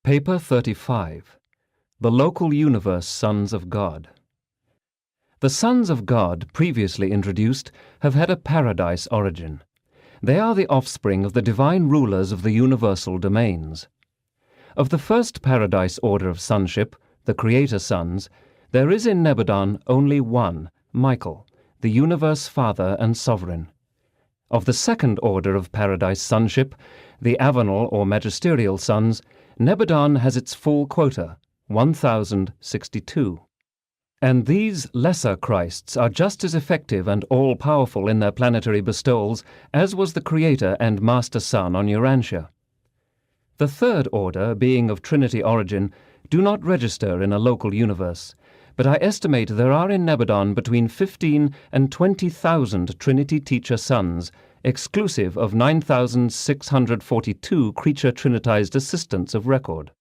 Paper 35. The Local Universe Sons of God. The sons of God, previously introduced, have had a paradise origin. They are the offspring of the divine rulers of the universal domains. Of the first paradise order of sonship, the Creator sons, there is in Nebadon only one, Michael, the universe father and sovereign. Of the second order of paradise sonship, the Avenal or magisterial sons, Nebadon has its full quota, 1062. And these lesser Christs are just as effective and all-powerful in their planetary bestowals as was the Creator and Master Son on Urantia. The third order, being of Trinity origin, do not register in a local universe, but I estimate there are in Nebadon between 15 and 20,000 Trinity teacher sons, exclusive of 9,642 creature trinitized assistants of record.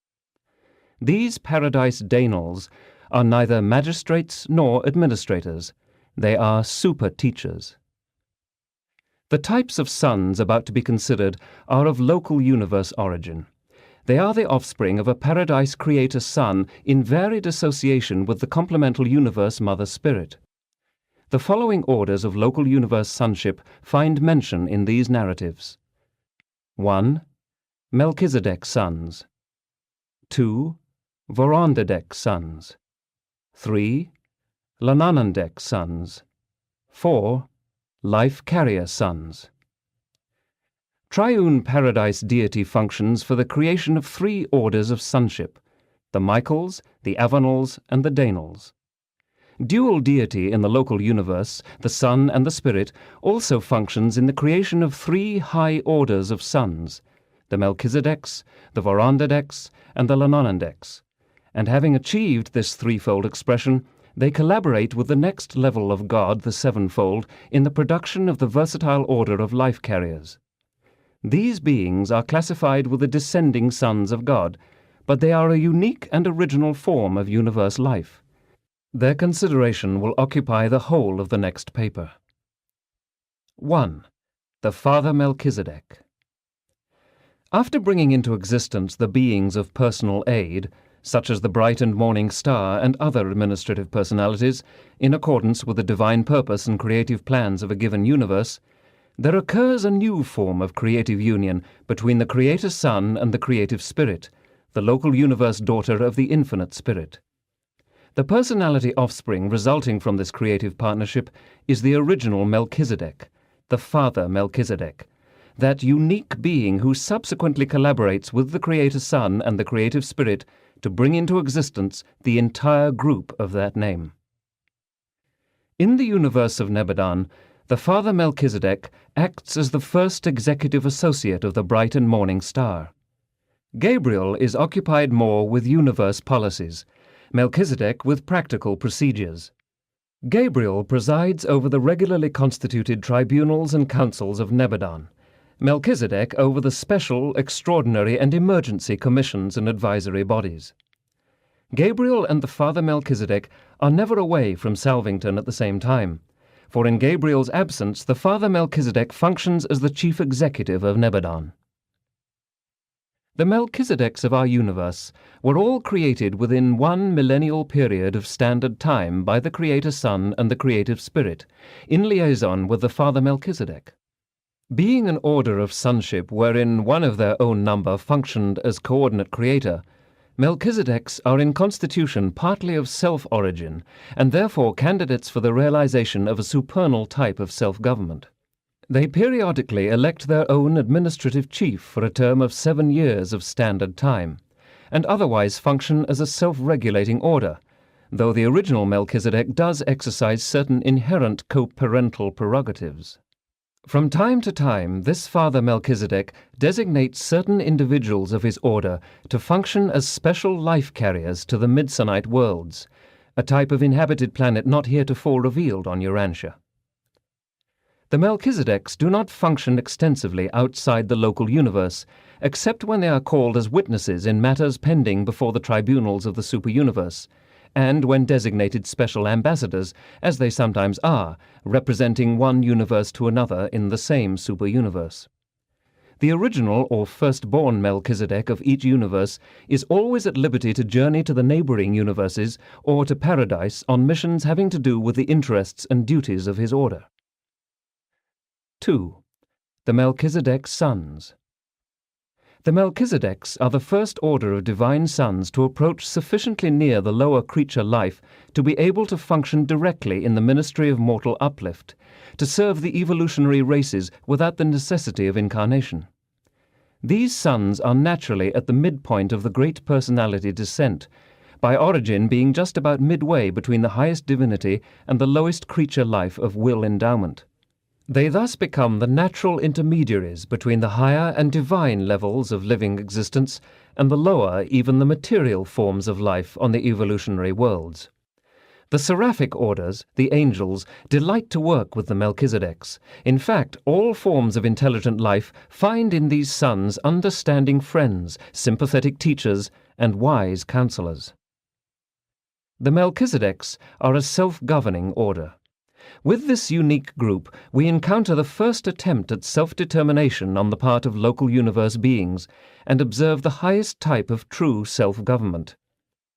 These paradise Danals are neither magistrates nor administrators. They are super-teachers. The types of sons about to be considered are of local universe origin. They are the offspring of a paradise creator son in varied association with the complemental universe mother spirit. The following orders of local universe sonship find mention in these narratives. 1. Melchizedek sons. 2. Vorondadek sons. 3. Lananandek sons. 4. Life carrier sons. Triune paradise deity functions for the creation of 3 orders of sonship, the Michaels, the Avenals, and the Danals. Dual deity in the local universe, the Son and the Spirit, also functions in the creation of 3 high orders of sons, the Melchizedeks, the Vorondadeks, and the Lananandeks. And having achieved this threefold expression, they collaborate with the next level of God, the sevenfold, in the production of the versatile order of life carriers. These beings are classified with the descending sons of God, but they are a unique and original form of universe life. Their consideration will occupy the whole of the next paper. 1. The Father Melchizedek. After bringing into existence the beings of personal aid, such as the bright and morning star and other administrative personalities, in accordance with the divine purpose and creative plans of a given universe, there occurs a new form of creative union between the Creator Son and the Creative Spirit, the local universe daughter of the Infinite Spirit. The personality offspring resulting from this creative partnership is the original Melchizedek, the Father Melchizedek, that unique being who subsequently collaborates with the Creator Son and the Creative Spirit to bring into existence the entire group of that name. In the universe of Nebadon, the Father Melchizedek acts as the first executive associate of the bright and morning star. Gabriel is occupied more with universe policies, Melchizedek with practical procedures. Gabriel presides over the regularly constituted tribunals and councils of Nebadon, Melchizedek over the special, extraordinary, and emergency commissions and advisory bodies. Gabriel and the Father Melchizedek are never away from Salvington at the same time, for in Gabriel's absence the Father Melchizedek functions as the chief executive of Nebadon. The Melchizedeks of our universe were all created within one millennial period of standard time by the Creator Son and the Creative Spirit, in liaison with the Father Melchizedek. Being an order of sonship wherein one of their own number functioned as coordinate creator, Melchizedeks are in constitution partly of self-origin, and therefore candidates for the realization of a supernal type of self-government. They periodically elect their own administrative chief for a term of 7 years of standard time, and otherwise function as a self-regulating order, though the original Melchizedek does exercise certain inherent co-parental prerogatives. From time to time, this Father Melchizedek designates certain individuals of his order to function as special life carriers to the Midsonite worlds, a type of inhabited planet not heretofore revealed on Urantia. The Melchizedeks do not function extensively outside the local universe, except when they are called as witnesses in matters pending before the tribunals of the superuniverse, and when designated special ambassadors, as they sometimes are, representing one universe to another in the same superuniverse. The original or firstborn Melchizedek of each universe is always at liberty to journey to the neighboring universes or to paradise on missions having to do with the interests and duties of his order. 2. The Melchizedek Sons. The Melchizedeks are the first order of divine sons to approach sufficiently near the lower creature life to be able to function directly in the ministry of mortal uplift, to serve the evolutionary races without the necessity of incarnation. These sons are naturally at the midpoint of the great personality descent, by origin being just about midway between the highest divinity and the lowest creature life of will endowment. They thus become the natural intermediaries between the higher and divine levels of living existence and the lower, even the material forms of life on the evolutionary worlds. The seraphic orders, the angels, delight to work with the Melchizedeks. In fact, all forms of intelligent life find in these sons understanding friends, sympathetic teachers, and wise counselors. The Melchizedeks are a self-governing order. With this unique group, we encounter the first attempt at self-determination on the part of local universe beings and observe the highest type of true self-government.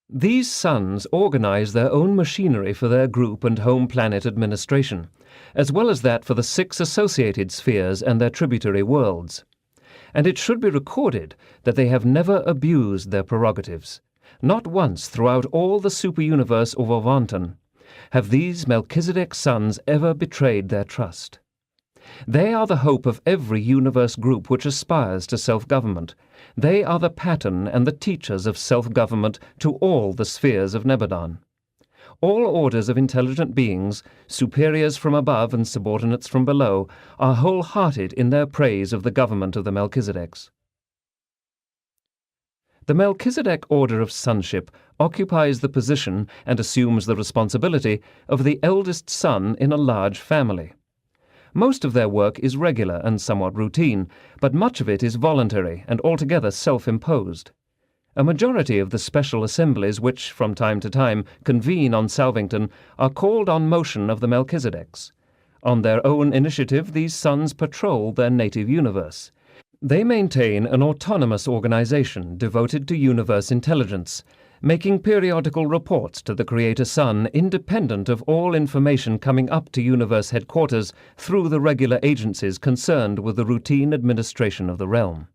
These sons organize their own machinery for their group and home planet administration, as well as that for the 6 associated spheres and their tributary worlds. And it should be recorded that they have never abused their prerogatives. Not once throughout all the super-universe of Urantia have these Melchizedek sons ever betrayed their trust. They are the hope of every universe group which aspires to self-government. They are the pattern and the teachers of self-government to all the spheres of Nebudan. All orders of intelligent beings, superiors from above and subordinates from below, are wholehearted in their praise of the government of the Melchizedeks. The Melchizedek order of sonship occupies the position and assumes the responsibility of the eldest son in a large family. Most of their work is regular and somewhat routine, but much of it is voluntary and altogether self-imposed. A majority of the special assemblies which, from time to time, convene on Salvington are called on motion of the Melchizedeks. On their own initiative, these sons patrol their native universe. They maintain an autonomous organization devoted to universe intelligence, making periodical reports to the Creator Sun independent of all information coming up to universe headquarters through the regular agencies concerned with the routine administration of the realm.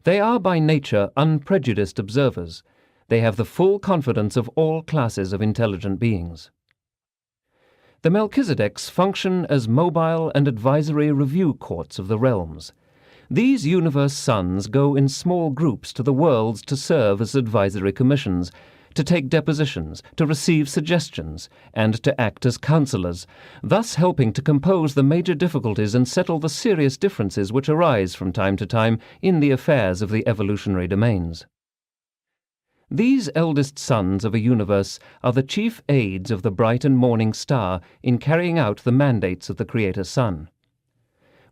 They are by nature unprejudiced observers. They have the full confidence of all classes of intelligent beings. The Melchizedeks function as mobile and advisory review courts of the realms. These universe sons go in small groups to the worlds to serve as advisory commissions, to take depositions, to receive suggestions, and to act as counselors, thus helping to compose the major difficulties and settle the serious differences which arise from time to time in the affairs of the evolutionary domains. These eldest sons of a universe are the chief aides of the bright and morning star in carrying out the mandates of the Creator Sun.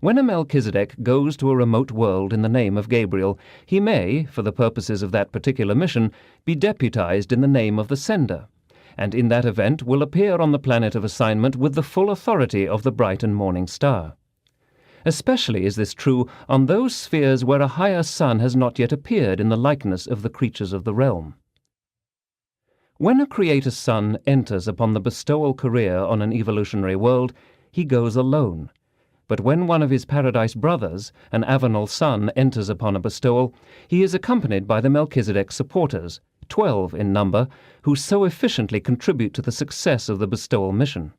When a Melchizedek goes to a remote world in the name of Gabriel, he may, for the purposes of that particular mission, be deputized in the name of the sender, and in that event will appear on the planet of assignment with the full authority of the bright and morning star. Especially is this true on those spheres where a higher sun has not yet appeared in the likeness of the creatures of the realm. When a Creator Sun enters upon the bestowal career on an evolutionary world, he goes alone. But when one of his paradise brothers, an Avenal son, enters upon a bestowal, he is accompanied by the Melchizedek supporters, 12 in number, who so efficiently contribute to the success of the bestowal mission.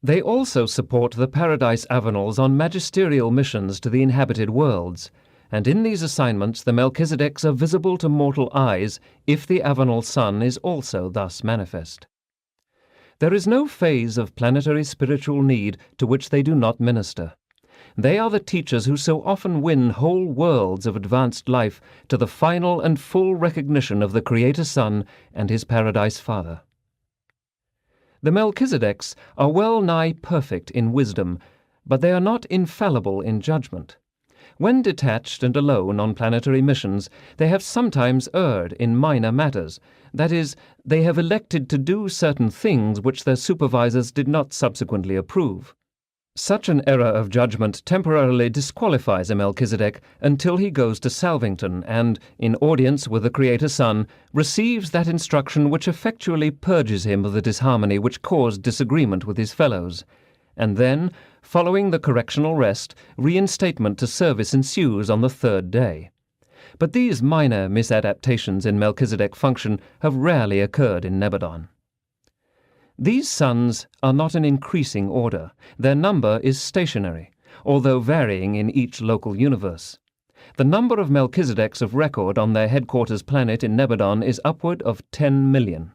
They also support the paradise Avenals on magisterial missions to the inhabited worlds, and in these assignments the Melchizedeks are visible to mortal eyes if the Avenal sun is also thus manifest. There is no phase of planetary spiritual need to which they do not minister. They are the teachers who so often win whole worlds of advanced life to the final and full recognition of the Creator Sun and his Paradise Father. The Melchizedeks are well nigh perfect in wisdom, but they are not infallible in judgment. When detached and alone on planetary missions, they have sometimes erred in minor matters. That is, they have elected to do certain things which their supervisors did not subsequently approve. Such an error of judgment temporarily disqualifies a Melchizedek until he goes to Salvington and, in audience with the Creator Son, receives that instruction which effectually purges him of the disharmony which caused disagreement with his fellows. And then, following the correctional rest, reinstatement to service ensues on the third day. But these minor misadaptations in Melchizedek function have rarely occurred in Nebadon. These sons are not an increasing order. Their number is stationary, although varying in each local universe. The number of Melchizedeks of record on their headquarters planet in Nebadon is upward of 10 million.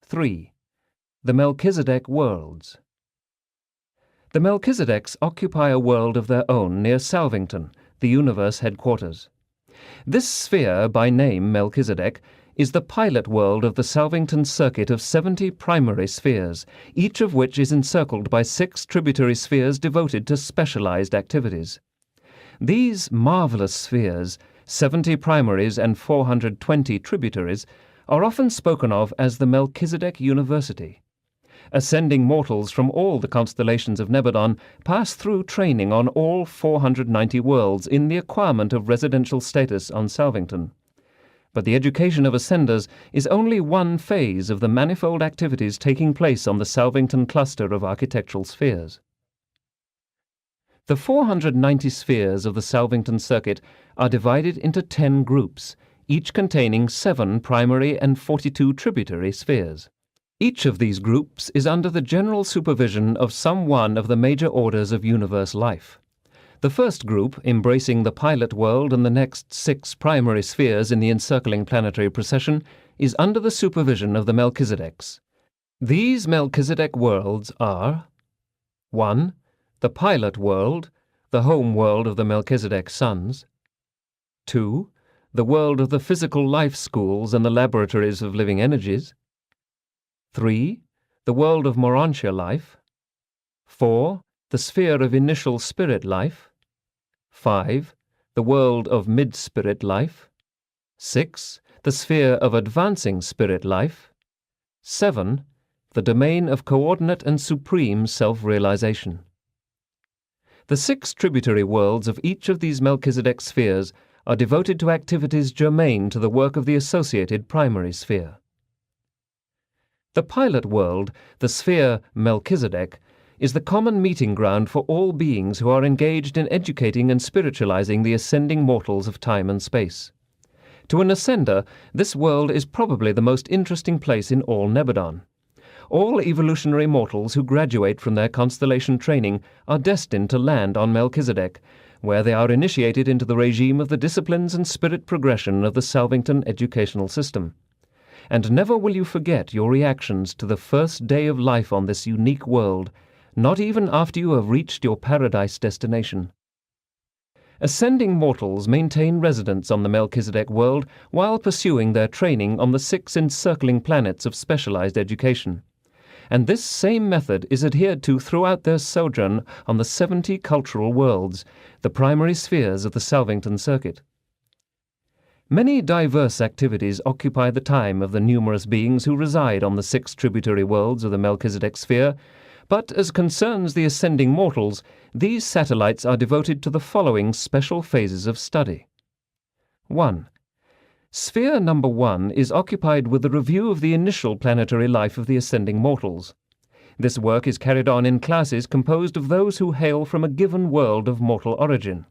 3. The Melchizedek Worlds. The Melchizedeks occupy a world of their own near Salvington, the universe headquarters. This sphere, by name Melchizedek, is the pilot world of the Salvington circuit of 70 primary spheres, each of which is encircled by 6 tributary spheres devoted to specialized activities. These marvelous spheres, 70 primaries and 420 tributaries, are often spoken of as the Melchizedek University. Ascending mortals from all the constellations of Nebadon pass through training on all 490 worlds in the acquirement of residential status on Salvington. But the education of ascenders is only one phase of the manifold activities taking place on the Salvington cluster of architectural spheres. The 490 spheres of the Salvington circuit are divided into 10 groups, each containing 7 primary and 42 tributary spheres. Each of these groups is under the general supervision of some one of the major orders of universe life. The first group, embracing the pilot world and the next 6 primary spheres in the encircling planetary procession, is under the supervision of the Melchizedeks. These Melchizedek worlds are 1. The pilot world, the home world of the Melchizedek sons. 2. The world of the physical life schools and the laboratories of living energies. 3. The world of Urantia life. 4. The sphere of initial spirit life. 5. The world of mid-spirit life. 6. The sphere of advancing spirit life. 7. The domain of coordinate and supreme self-realization. The 6 tributary worlds of each of these Melchizedek spheres are devoted to activities germane to the work of the associated primary sphere. The pilot world, the sphere Melchizedek, is the common meeting ground for all beings who are engaged in educating and spiritualizing the ascending mortals of time and space. To an ascender, this world is probably the most interesting place in all Nebadon. All evolutionary mortals who graduate from their constellation training are destined to land on Melchizedek, where they are initiated into the regime of the disciplines and spirit progression of the Salvington educational system. And never will you forget your reactions to the first day of life on this unique world, not even after you have reached your paradise destination. Ascending mortals maintain residence on the Melchizedek world while pursuing their training on the 6 encircling planets of specialized education. And this same method is adhered to throughout their sojourn on the 70 cultural worlds, the primary spheres of the Salvington circuit. Many diverse activities occupy the time of the numerous beings who reside on the 6 tributary worlds of the Melchizedek sphere, but as concerns the ascending mortals, these satellites are devoted to the following special phases of study. 1. Sphere number 1 is occupied with the review of the initial planetary life of the ascending mortals. This work is carried on in classes composed of those who hail from a given world of mortal origin.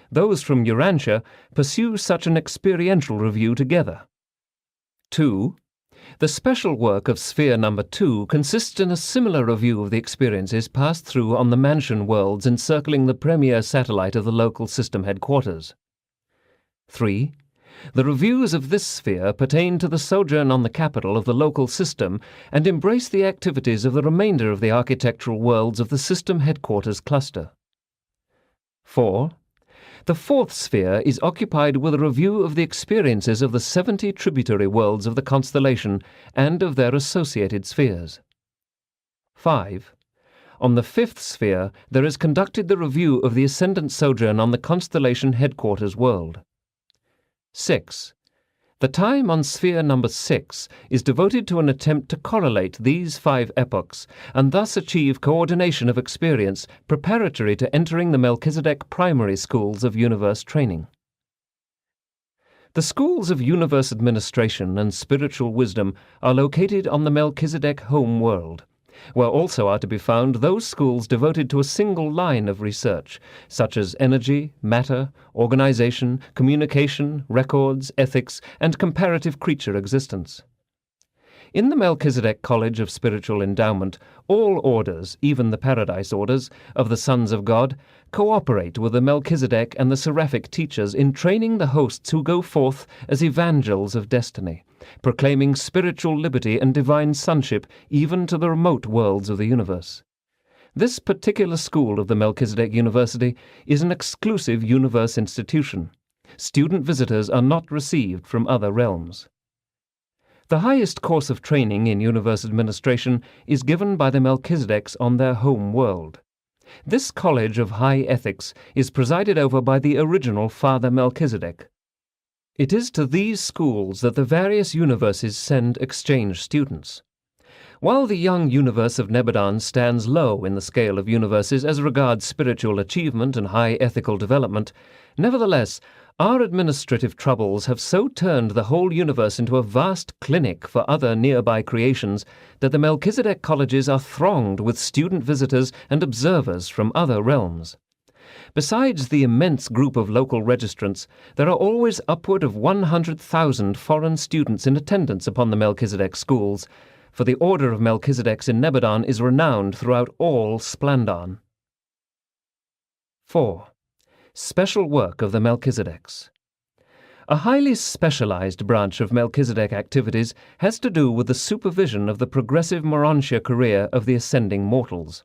Those from Urantia pursue such an experiential review together. 2. The special work of sphere number 2 consists in a similar review of the experiences passed through on the mansion worlds encircling the premier satellite of the local system headquarters. 3. The reviews of this sphere pertain to the sojourn on the capital of the local system and embrace the activities of the remainder of the architectural worlds of the system headquarters cluster. 4. The 4th sphere is occupied with a review of the experiences of the 70 tributary worlds of the constellation and of their associated spheres. 5. On the 5th sphere, there is conducted the review of the ascendant sojourn on the constellation headquarters world. 6. The time on sphere number 6 is devoted to an attempt to correlate these 5 epochs and thus achieve coordination of experience preparatory to entering the Melchizedek primary schools of universe training. The schools of universe administration and spiritual wisdom are located on the Melchizedek home world, where also are to be found those schools devoted to a single line of research, such as energy, matter, organization, communication, records, ethics, and comparative creature existence. In the Melchizedek College of Spiritual Endowment, all orders, even the Paradise orders, of the sons of God, cooperate with the Melchizedek and the seraphic teachers in training the hosts who go forth as evangels of destiny, proclaiming spiritual liberty and divine sonship even to the remote worlds of the universe. This particular school of the Melchizedek University is an exclusive universe institution. Student visitors are not received from other realms. The highest course of training in universe administration is given by the Melchizedeks on their home world. This college of high ethics is presided over by the original Father Melchizedek. It is to these schools that the various universes send exchange students. While the young universe of Nebadon stands low in the scale of universes as regards spiritual achievement and high ethical development, nevertheless, our administrative troubles have so turned the whole universe into a vast clinic for other nearby creations that the Melchizedek colleges are thronged with student visitors and observers from other realms. Besides the immense group of local registrants, there are always upward of 100,000 foreign students in attendance upon the Melchizedek schools, for the order of Melchizedeks in Nebadon is renowned throughout all Splandon. 4. Special work of the Melchizedeks. A highly specialized branch of Melchizedek activities has to do with the supervision of the progressive Urantia career of the ascending mortals.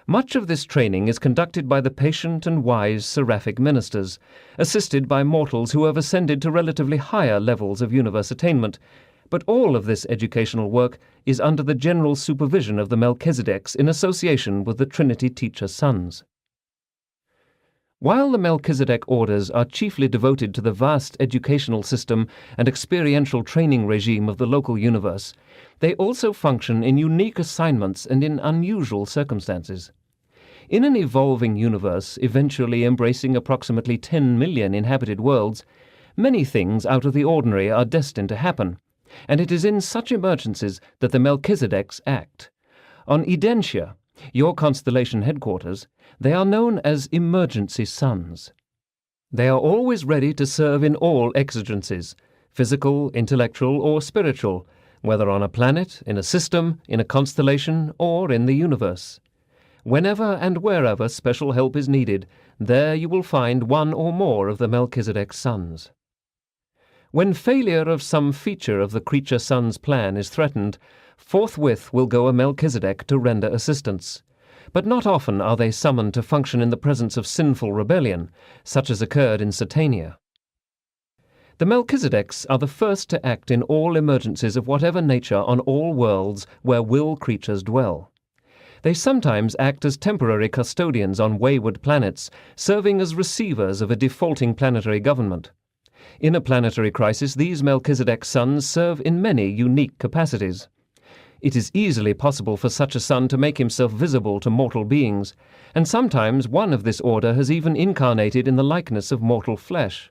Much of this training is conducted by the patient and wise seraphic ministers, assisted by mortals who have ascended to relatively higher levels of universe attainment, but all of this educational work is under the general supervision of the Melchizedeks in association with the Trinity teacher sons. While the Melchizedek orders are chiefly devoted to the vast educational system and experiential training regime of the local universe, they also function in unique assignments and in unusual circumstances. In an evolving universe, eventually embracing approximately 10 million inhabited worlds, many things out of the ordinary are destined to happen, and it is in such emergencies that the Melchizedeks act. On Urantia, your constellation headquarters, they are known as emergency sons. They are always ready to serve in all exigencies, physical, intellectual, or spiritual, whether on a planet, in a system, in a constellation, or in the universe. Whenever and wherever special help is needed, there you will find one or more of the Melchizedek sons. When failure of some feature of the creature son's plan is threatened, forthwith will go a Melchizedek to render assistance. But not often are they summoned to function in the presence of sinful rebellion, such as occurred in Satania. The Melchizedeks are the first to act in all emergencies of whatever nature on all worlds where will creatures dwell. They sometimes act as temporary custodians on wayward planets, serving as receivers of a defaulting planetary government. In a planetary crisis, these Melchizedek sons serve in many unique capacities. It is easily possible for such a son to make himself visible to mortal beings, and sometimes one of this order has even incarnated in the likeness of mortal flesh.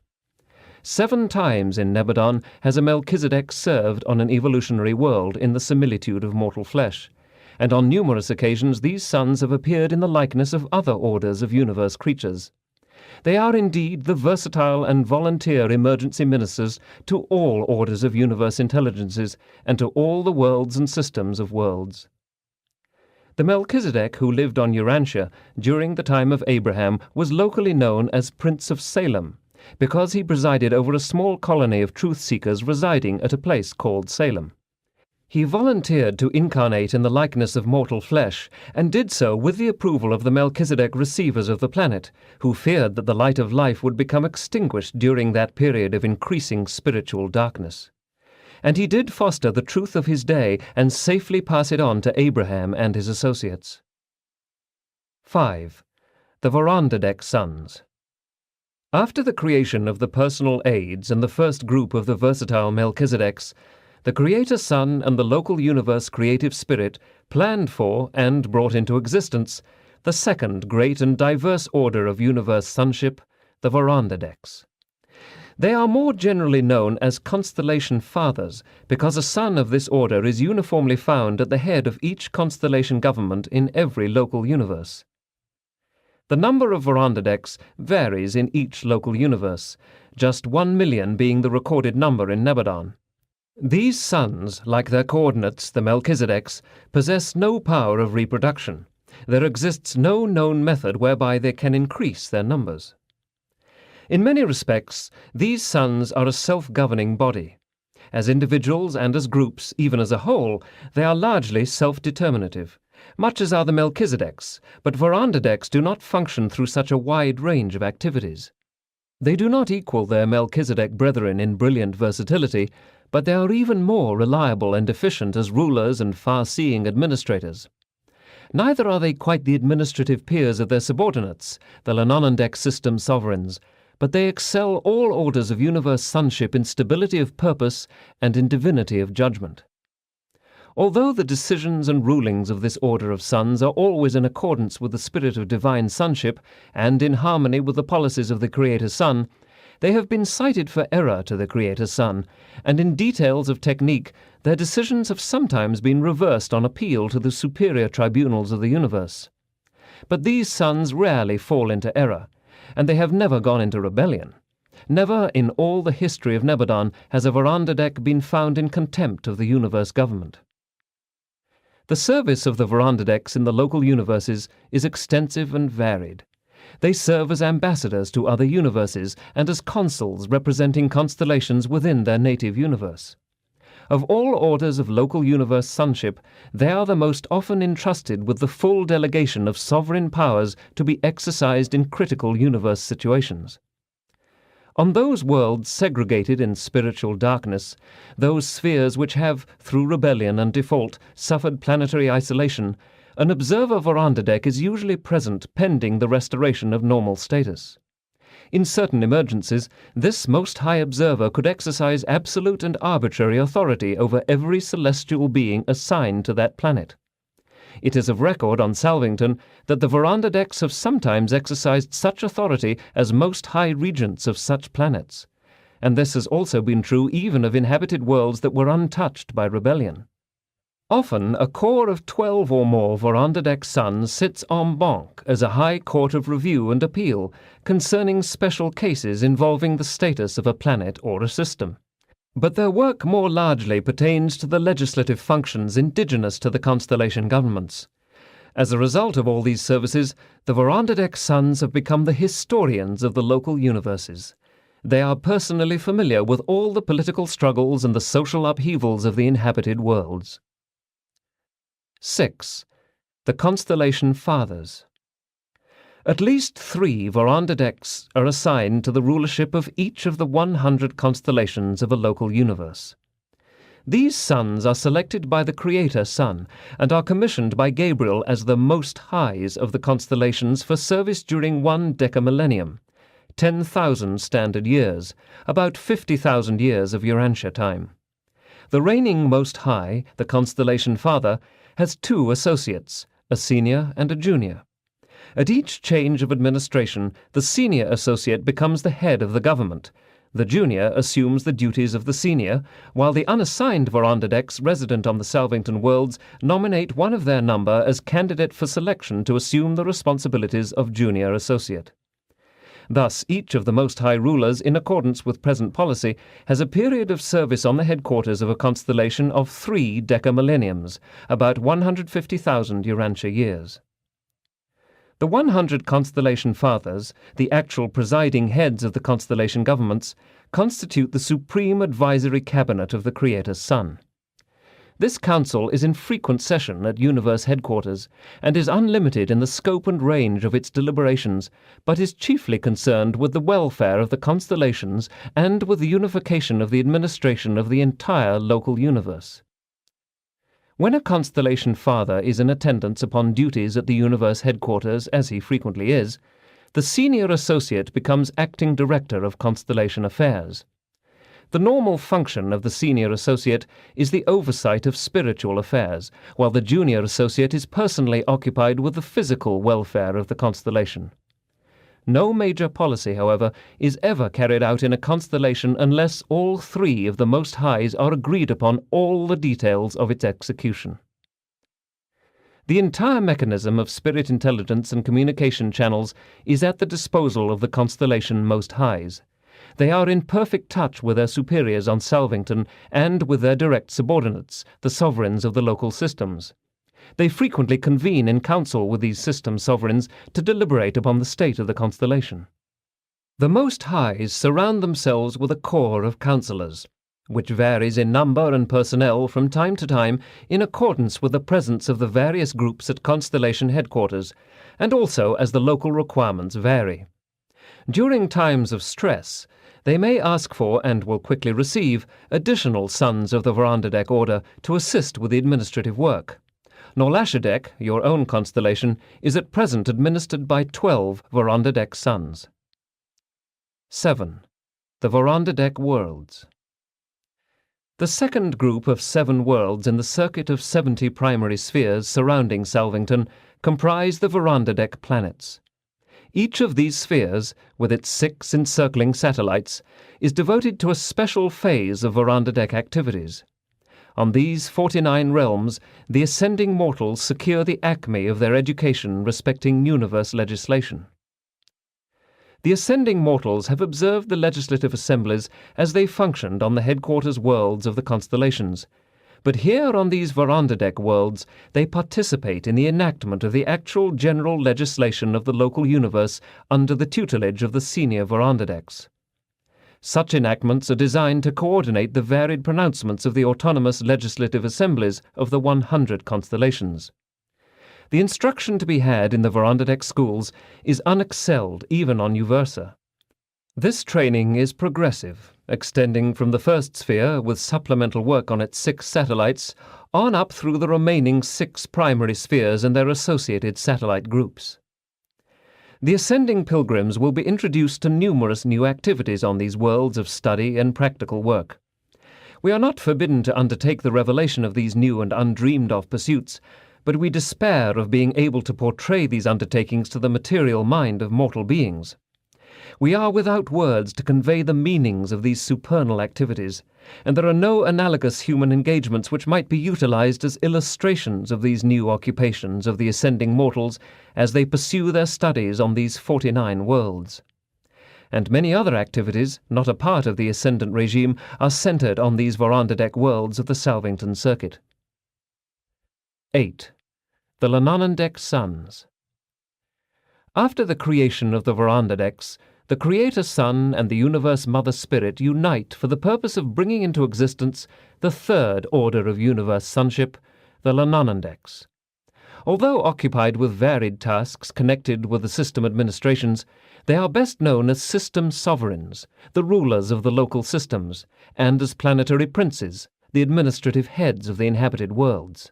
7 times in Nebadon has a Melchizedek served on an evolutionary world in the similitude of mortal flesh, and on numerous occasions these sons have appeared in the likeness of other orders of universe creatures. They are indeed the versatile and volunteer emergency ministers to all orders of universe intelligences and to all the worlds and systems of worlds. The Melchizedek who lived on Urantia during the time of Abraham was locally known as Prince of Salem, because he presided over a small colony of truth-seekers residing at a place called Salem. He volunteered to incarnate in the likeness of mortal flesh, and did so with the approval of the Melchizedek receivers of the planet, who feared that the light of life would become extinguished during that period of increasing spiritual darkness. And he did foster the truth of his day and safely pass it on to Abraham and his associates. 5. The Vorondadek sons. After the creation of the personal aids and the first group of the versatile Melchizedeks, the Creator Son and the local universe creative spirit planned for and brought into existence the second great and diverse order of universe sonship, the Verandadeks. They are more generally known as constellation fathers because a son of this order is uniformly found at the head of each constellation government in every local universe. The number of Verandadeks varies in each local universe, just 1 million being the recorded number in Nebadon. These sons, like their coordinates, the Melchizedeks, possess no power of reproduction. There exists no known method whereby they can increase their numbers. In many respects, these sons are a self-governing body. As individuals and as groups, even as a whole, they are largely self-determinative, much as are the Melchizedeks, but Verandadeks do not function through such a wide range of activities. They do not equal their Melchizedek brethren in brilliant versatility, but they are even more reliable and efficient as rulers and far-seeing administrators. Neither are they quite the administrative peers of their subordinates, the Lanonandek system sovereigns, but they excel all orders of universe sonship in stability of purpose and in divinity of judgment. Although the decisions and rulings of this order of sons are always in accordance with the spirit of divine sonship and in harmony with the policies of the Creator Son, they have been cited for error to the Creator Son, and in details of technique, their decisions have sometimes been reversed on appeal to the superior tribunals of the universe. But these sons rarely fall into error, and they have never gone into rebellion. Never in all the history of Nebadon has a Verandadek been found in contempt of the universe government. The service of the Verandadeks in the local universes is extensive and varied. They serve as ambassadors to other universes and as consuls representing constellations within their native universe. Of all orders of local universe sonship, they are the most often entrusted with the full delegation of sovereign powers to be exercised in critical universe situations. On those worlds segregated in spiritual darkness, those spheres which have, through rebellion and default, suffered planetary isolation, an observer Verandadek is usually present pending the restoration of normal status. In certain emergencies, this Most High Observer could exercise absolute and arbitrary authority over every celestial being assigned to that planet. It is of record on Salvington that the Verandadeks have sometimes exercised such authority as Most High Regents of such planets, and this has also been true even of inhabited worlds that were untouched by rebellion. Often a corps of 12 or more Verandadek sons sits en banc as a high court of review and appeal concerning special cases involving the status of a planet or a system. But their work more largely pertains to the legislative functions indigenous to the constellation governments. As a result of all these services, the Verandadek sons have become the historians of the local universes. They are personally familiar with all the political struggles and the social upheavals of the inhabited worlds. 6. The Constellation Fathers. At least 3 Verandadeks are assigned to the rulership of each of the 100 constellations of a local universe. These sons are selected by the Creator Son and are commissioned by Gabriel as the Most Highs of the constellations for service during 1 decamillennium, 10,000 standard years, about 50,000 years of Urantia time. The reigning Most High, the Constellation Father, has 2 associates, a senior and a junior. At each change of administration, the senior associate becomes the head of the government. The junior assumes the duties of the senior, while the unassigned Verandadeks resident on the Salvington worlds nominate one of their number as candidate for selection to assume the responsibilities of junior associate. Thus, each of the Most High rulers, in accordance with present policy, has a period of service on the headquarters of a constellation of 3 decamillenniums, about 150,000 Urantia years. The 100 constellation fathers, the actual presiding heads of the constellation governments, constitute the supreme advisory cabinet of the Creator Son. This council is in frequent session at universe headquarters and is unlimited in the scope and range of its deliberations, but is chiefly concerned with the welfare of the constellations and with the unification of the administration of the entire local universe. When a constellation father is in attendance upon duties at the universe headquarters, as he frequently is, the senior associate becomes acting director of constellation affairs. The normal function of the senior associate is the oversight of spiritual affairs, while the junior associate is personally occupied with the physical welfare of the constellation. No major policy, however, is ever carried out in a constellation unless all three of the Most Highs are agreed upon all the details of its execution. The entire mechanism of spirit intelligence and communication channels is at the disposal of the constellation Most Highs. They are in perfect touch with their superiors on Salvington and with their direct subordinates, the sovereigns of the local systems. They frequently convene in council with these system sovereigns to deliberate upon the state of the constellation. The Most Highs surround themselves with a corps of councillors, which varies in number and personnel from time to time in accordance with the presence of the various groups at constellation headquarters, and also as the local requirements vary. During times of stress, they may ask for, and will quickly receive, additional sons of the Verandadek order to assist with the administrative work. Norlashadek, your own constellation, is at present administered by 12 Verandadek sons. 7. The Verandadek Worlds. The second group of 7 worlds in the circuit of 70 primary spheres surrounding Salvington comprise the Verandadek planets. Each of these spheres, with its 6 encircling satellites, is devoted to a special phase of Verandadek activities. On these 49 realms, the ascending mortals secure the acme of their education respecting universe legislation. The ascending mortals have observed the legislative assemblies as they functioned on the headquarters worlds of the constellations, but here on these Verandadek worlds they participate in the enactment of the actual general legislation of the local universe under the tutelage of the senior Verandadeks. Such enactments are designed to coordinate the varied pronouncements of the autonomous legislative assemblies of the 100 constellations. The instruction to be had in the Verandadek schools is unexcelled even on Uversa. This training is progressive, extending from the first sphere with supplemental work on its 6 satellites on up through the remaining 6 primary spheres and their associated satellite groups. The ascending pilgrims will be introduced to numerous new activities on these worlds of study and practical work. We are not forbidden to undertake the revelation of these new and undreamed-of pursuits, but we despair of being able to portray these undertakings to the material mind of mortal beings. We are without words to convey the meanings of these supernal activities, and there are no analogous human engagements which might be utilized as illustrations of these new occupations of the ascending mortals as they pursue their studies on these 49 worlds. And many other activities, not a part of the ascendant regime, are centered on these Verandadek worlds of the Salvington circuit. 8. The Lananandek Sons. After the creation of the Verandadeks, the Creator Sun and the Universe Mother Spirit unite for the purpose of bringing into existence the third order of universe sonship, the Lananandeks. Although occupied with varied tasks connected with the system administrations, they are best known as system sovereigns, the rulers of the local systems, and as planetary princes, the administrative heads of the inhabited worlds.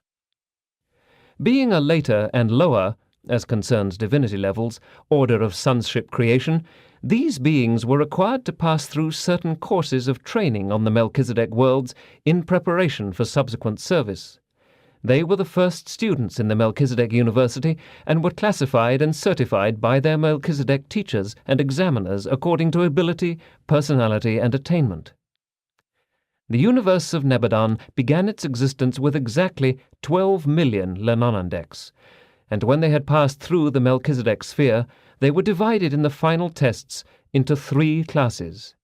Being a later and lower, as concerns divinity levels, order of sonship creation, these beings were required to pass through certain courses of training on the Melchizedek worlds in preparation for subsequent service. They were the first students in the Melchizedek University and were classified and certified by their Melchizedek teachers and examiners according to ability, personality, and attainment. The universe of Nebadan began its existence with exactly 12 million Lananandeks, and when they had passed through the Melchizedek sphere, they were divided in the final tests into 3 classes.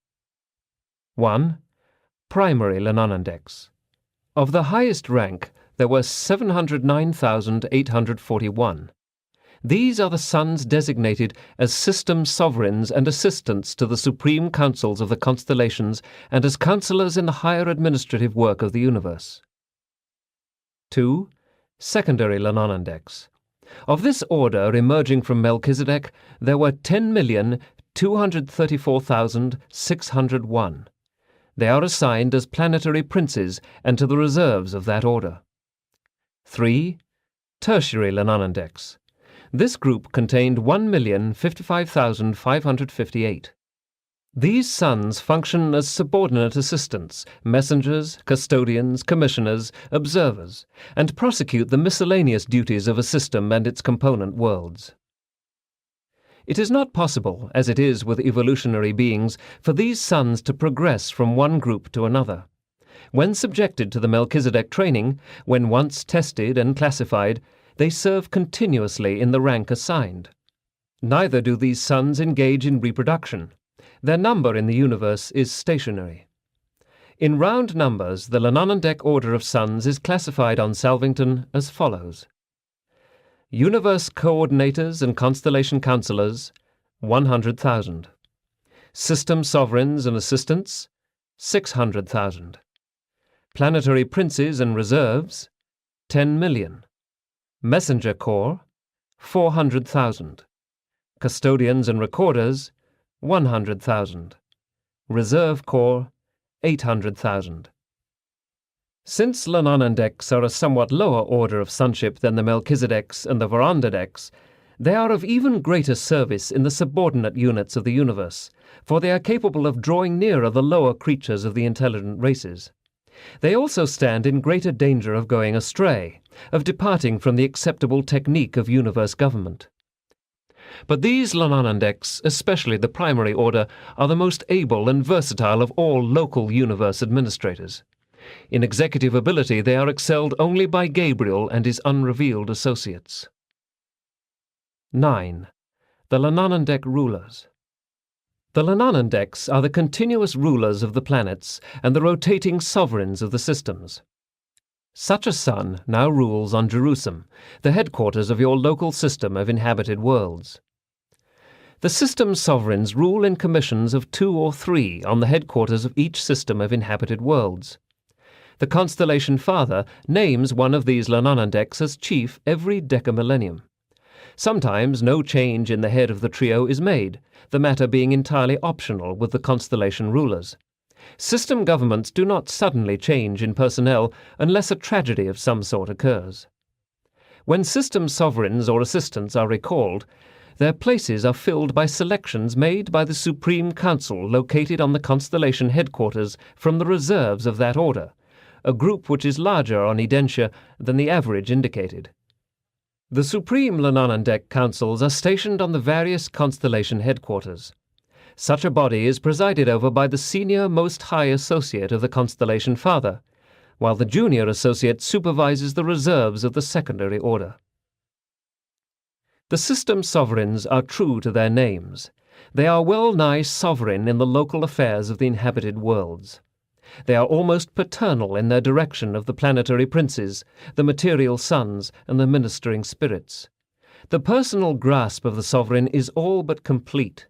1. Primary Lananandeks. Of the highest rank, there were 709,841. These are the sons designated as system sovereigns and assistants to the supreme councils of the constellations and as counselors in the higher administrative work of the universe. 2. Secondary Lananandeks. Of this order emerging from Melchizedek, there were 10,234,601. They are assigned as planetary princes and to the reserves of that order. 3. Tertiary Lananandeks. This group contained 1,055,558. These suns function as subordinate assistants, messengers, custodians, commissioners, observers, and prosecute the miscellaneous duties of a system and its component worlds. It is not possible, as it is with evolutionary beings, for these suns to progress from one group to another. When subjected to the Melchizedek training, when once tested and classified, they serve continuously in the rank assigned. Neither do these suns engage in reproduction. Their number in the universe is stationary. In round numbers, the Lananandek order of suns is classified on Salvington as follows. Universe coordinators and constellation counselors, 100,000. System sovereigns and assistants, 600,000. Planetary princes and reserves, 10 million. Messenger corps, 400,000. Custodians and recorders, 100,000. Reserve corps, 800,000. Since Lananandeks are a somewhat lower order of sonship than the Melchizedeks and the Varandadeks, they are of even greater service in the subordinate units of the universe, for they are capable of drawing nearer the lower creatures of the intelligent races. They also stand in greater danger of going astray, of departing from the acceptable technique of universe government. But these Lananandeks, especially the primary order, are the most able and versatile of all local universe administrators. In executive ability they are excelled only by Gabriel and his unrevealed associates. 9. The Lananandek rulers. The Lananandeks are the continuous rulers of the planets and the rotating sovereigns of the systems. Such a sun now rules on Jerusalem, the headquarters of your local system of inhabited worlds. The system sovereigns rule in commissions of 2 or 3 on the headquarters of each system of inhabited worlds. The constellation Father names one of these Lananandeks as chief every decamillennium. Sometimes no change in the head of the trio is made, the matter being entirely optional with the constellation rulers. System governments do not suddenly change in personnel unless a tragedy of some sort occurs. When system sovereigns or assistants are recalled, their places are filled by selections made by the Supreme Council located on the constellation headquarters from the reserves of that order, a group which is larger on Edentia than the average indicated. The Supreme Lananandek Councils are stationed on the various constellation headquarters. Such a body is presided over by the senior Most High Associate of the Constellation Father, while the junior associate supervises the reserves of the secondary order. The system sovereigns are true to their names. They are well-nigh sovereign in the local affairs of the inhabited worlds. They are almost paternal in their direction of the planetary princes, the material suns, and the ministering spirits. The personal grasp of the sovereign is all but complete.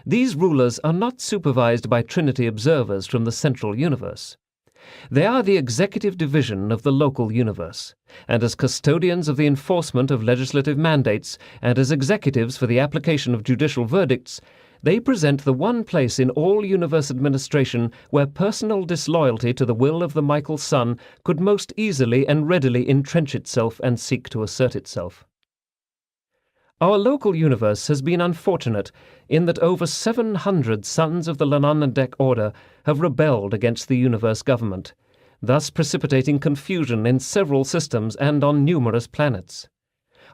These rulers are not supervised by Trinity observers from the central universe. They are the executive division of the local universe, and as custodians of the enforcement of legislative mandates and as executives for the application of judicial verdicts, they present the one place in all universe administration where personal disloyalty to the will of the Michael Sun could most easily and readily entrench itself and seek to assert itself. Our local universe has been unfortunate in that over 700 sons of the Lananandek order have rebelled against the universe government, thus precipitating confusion in several systems and on numerous planets.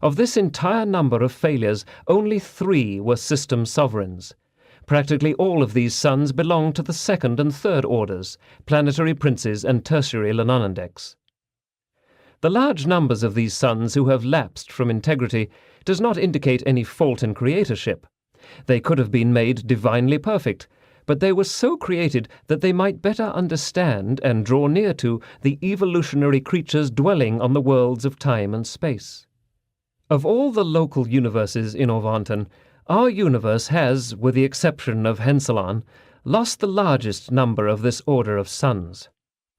Of this entire number of failures, only 3 were system sovereigns. Practically all of these sons belong to the second and third orders, planetary princes and tertiary Lananandeks. The large numbers of these sons who have lapsed from integrity does not indicate any fault in creatorship. They could have been made divinely perfect, but they were so created that they might better understand and draw near to the evolutionary creatures dwelling on the worlds of time and space. Of all the local universes in Ovanton, our universe has, with the exception of Henselon, lost the largest number of this order of sons.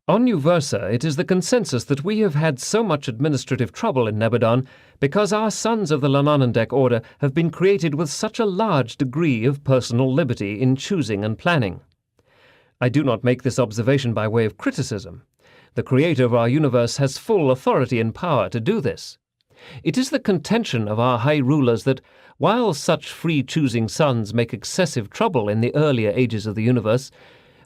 On Uversa, it is the consensus that we have had so much administrative trouble in Nebadon because our sons of the Lananandek order have been created with such a large degree of personal liberty in choosing and planning. I do not make this observation by way of criticism. The creator of our universe has full authority and power to do this. It is the contention of our high rulers that, while such free-choosing sons make excessive trouble in the earlier ages of the universe,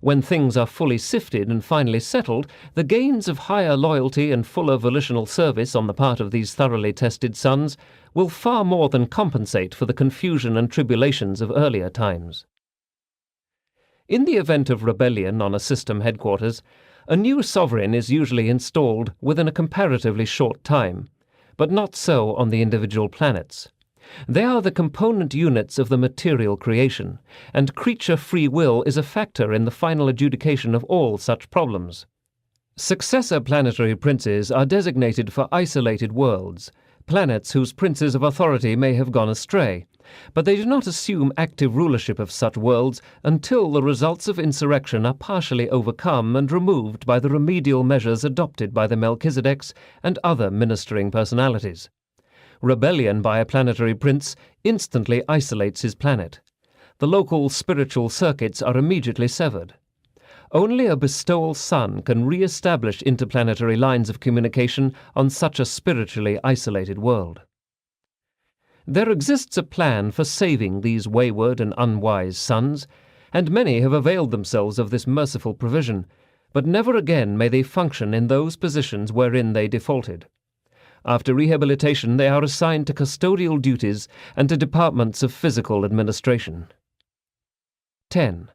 when things are fully sifted and finally settled, the gains of higher loyalty and fuller volitional service on the part of these thoroughly tested sons will far more than compensate for the confusion and tribulations of earlier times. In the event of rebellion on a system headquarters, a new sovereign is usually installed within a comparatively short time, but not so on the individual planets. They are the component units of the material creation, and creature free will is a factor in the final adjudication of all such problems. Successor planetary princes are designated for isolated worlds, planets whose princes of authority may have gone astray, but they do not assume active rulership of such worlds until the results of insurrection are partially overcome and removed by the remedial measures adopted by the Melchizedeks and other ministering personalities. Rebellion by a planetary prince instantly isolates his planet. The local spiritual circuits are immediately severed. Only a bestowal son can re-establish interplanetary lines of communication on such a spiritually isolated world. There exists a plan for saving these wayward and unwise sons, and many have availed themselves of this merciful provision, but never again may they function in those positions wherein they defaulted. After rehabilitation, they are assigned to custodial duties and to departments of physical administration. 10.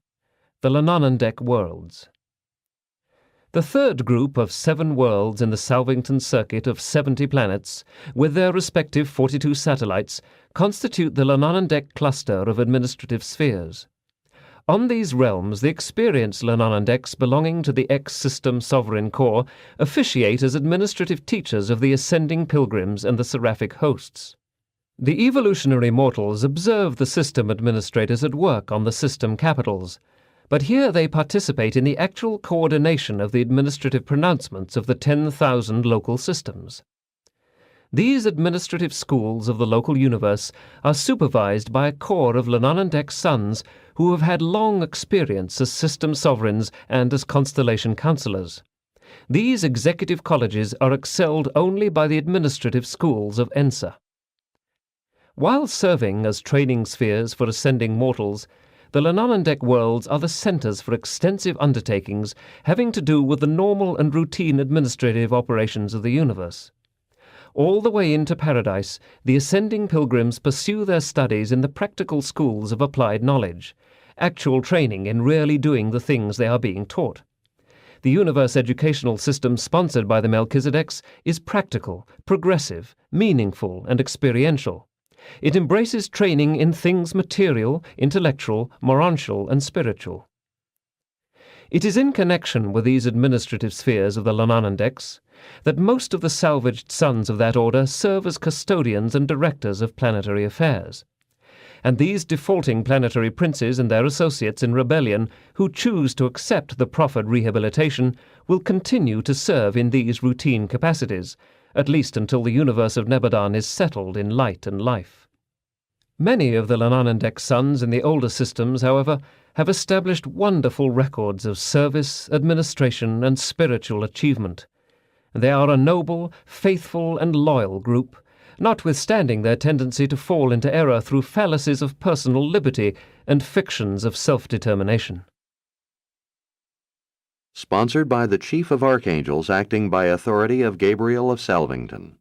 The Lananandek Worlds. The third group of 7 worlds in the Salvington circuit of 70 planets, with their respective 42 satellites, constitute the Lananandek cluster of administrative spheres. On these realms, the experienced Lananandeks belonging to the X-System Sovereign Corps officiate as administrative teachers of the ascending pilgrims and the seraphic hosts. The evolutionary mortals observe the system administrators at work on the system capitals, but here they participate in the actual coordination of the administrative pronouncements of the 10,000 local systems. These administrative schools of the local universe are supervised by a corps of Lananandek sons who have had long experience as system sovereigns and as constellation counselors. These executive colleges are excelled only by the administrative schools of ENSA. While serving as training spheres for ascending mortals, the Lananandek worlds are the centers for extensive undertakings having to do with the normal and routine administrative operations of the universe. All the way into paradise, the ascending pilgrims pursue their studies in the practical schools of applied knowledge, actual training in really doing the things they are being taught. The universe educational system sponsored by the Melchizedeks is practical, progressive, meaningful, and experiential. It embraces training in things material, intellectual, morontial, and spiritual. It is in connection with these administrative spheres of the Lananandeks that most of the salvaged sons of that order serve as custodians and directors of planetary affairs. And these defaulting planetary princes and their associates in rebellion who choose to accept the proffered rehabilitation will continue to serve in these routine capacities, at least until the universe of Nebadan is settled in light and life. Many of the Lananandek sons in the older systems, however, have established wonderful records of service, administration, and spiritual achievement. They are a noble, faithful, and loyal group, notwithstanding their tendency to fall into error through fallacies of personal liberty and fictions of self-determination. Sponsored by the Chief of Archangels acting by authority of Gabriel of Salvington.